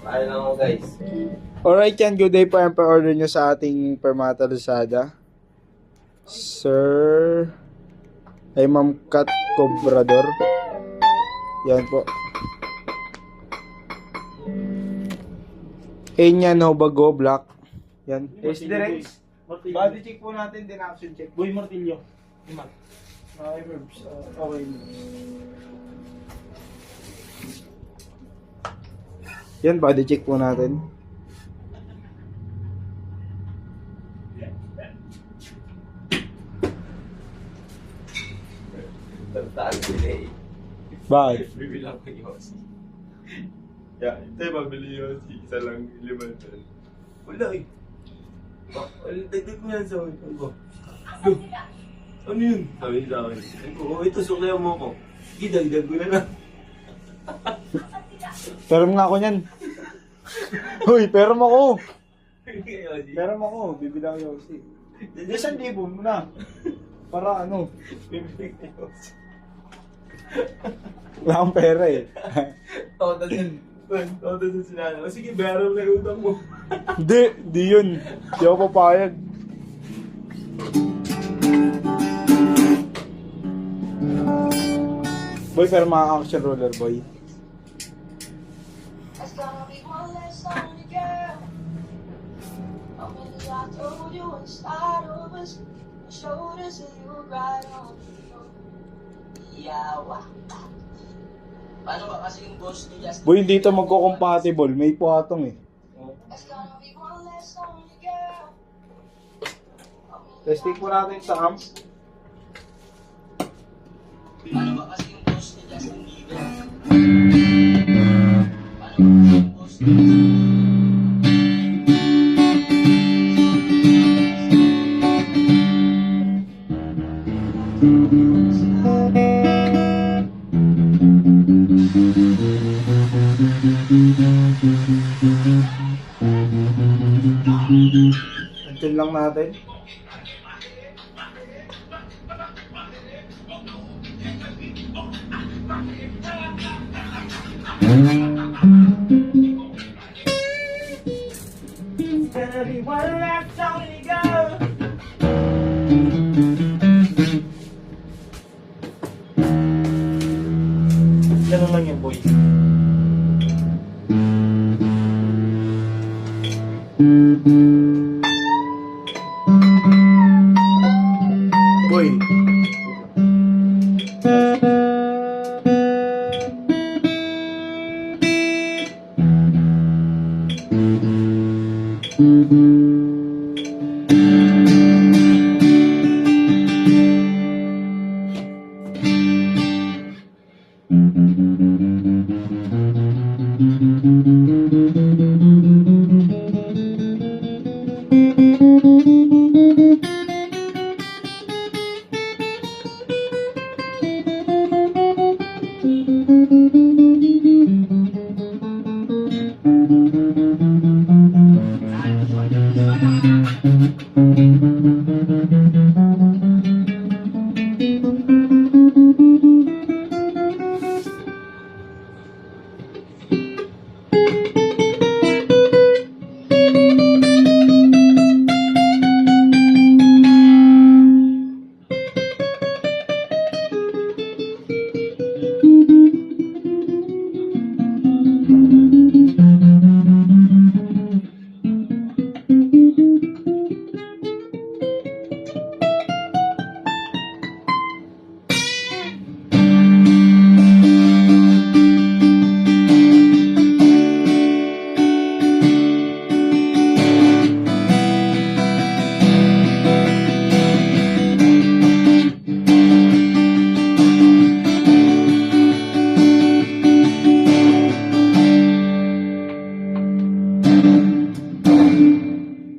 Kaya lang ako guys. Alright yan, good day po ang pa-order nyo sa ating Permata Lazada. Sir ay Ma'am Kat Cobrador. Yan po. Enya Novago Black. Yan. Yes, direct. Body check po natin, din action check. Boy Martillo. Iman. Okay, verbs. Okay. Yan, body check po natin. Tagtaan sila eh. Bakit? Bibilang ko Yossi. Yeah, ito yung mabili yun. Isa lang, 5. Wala eh. Dagdag mo yan sa akin. Ano ba? Ano yun? Sabi niya sa akin. Sabi ko, oh, ito suklayan mo ko. Sige, dagdag ko na lang. Pero nga ako niyan. Hoy, pero mo ako. Yossi. Pero mo ako, bibilang yung Yossi. 1,000 mo na. Para ano? Bibili ko Yossi. Wala akong pera eh. Todo din. Todo din sila. O sige, bayaran mo na yung utang mo. Hindi yun. Hindi ako papayag. Boy, pero mga action roller, boy. It's gonna be one less on you, girl. How many I told you and start over? My shoulders and you right on. Yeah, wow. Paano ba kasi yung boss ni Justin? Boy, hindi ito magko-compatible. May puhatong eh. It's gonna be one less on you, girl. Testing po natin sa amp. Paano ba kasi yung boss ni Justin Bieber? Paano ba kasi yung boss ni Justin Until lang natin. Gonna be one last song to go. Ganun lang yan, boy. Boy.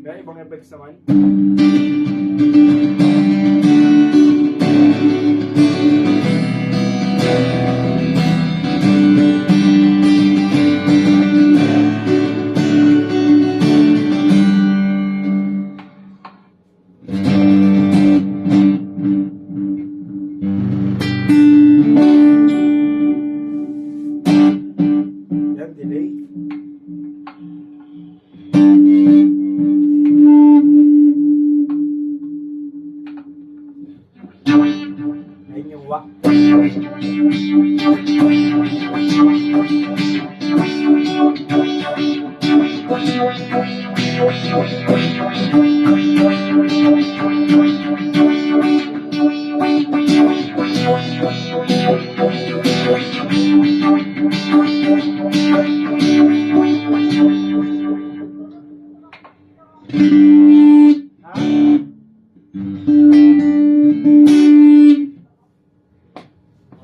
Kaya ibang effects naman. Yan, delay. O,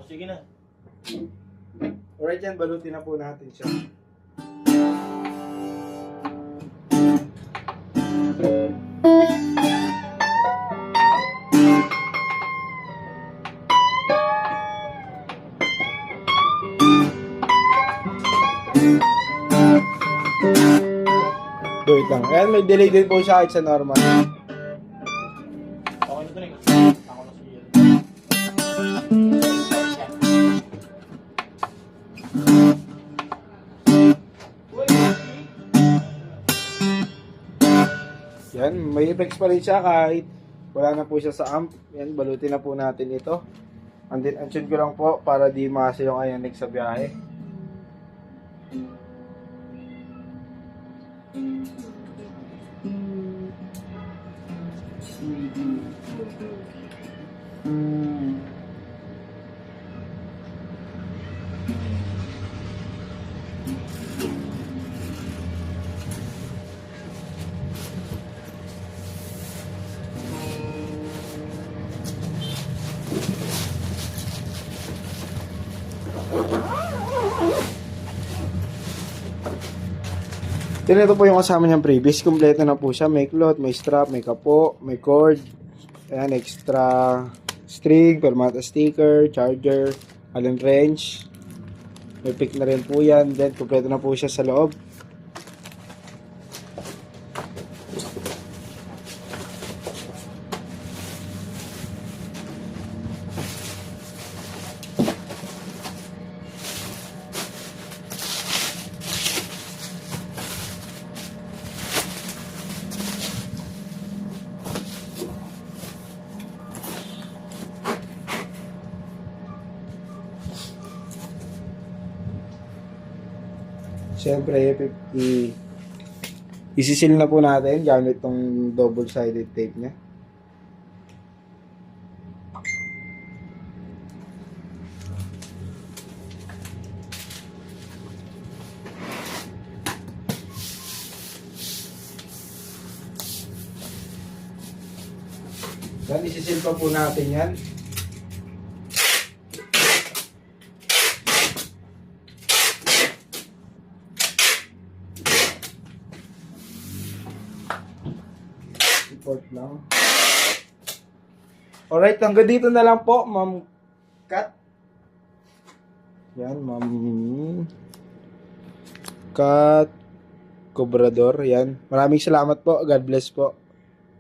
sige na. Alright yan, balutin na po natin siya. Wait lang. Ayan, may delay din po siya kahit sa normal. Okay na to na eh. Ako na siya. Yan, may effects pa rin siya kahit wala na po siya sa amp. Yan, balutin na po natin ito. Tune ko lang po para di masa yung ionic sa biyahe. Then ito po yung kasama niyang previous. Kompleto na po siya. May cloth, may strap, may kapo, may cord. Ayan, extra string, permata sticker, charger, allen wrench. May pick na rin po yan. Then kompleto na po siya sa loob. Siyempre, isisil na po natin gamit tong double-sided tape niya. Then, isisil pa po natin yan. Support lang. Alright, hanggang dito na lang po, Ma'am Kat. Yan, Ma'am Kat Cobrador. Yan. Maraming salamat po. God bless po.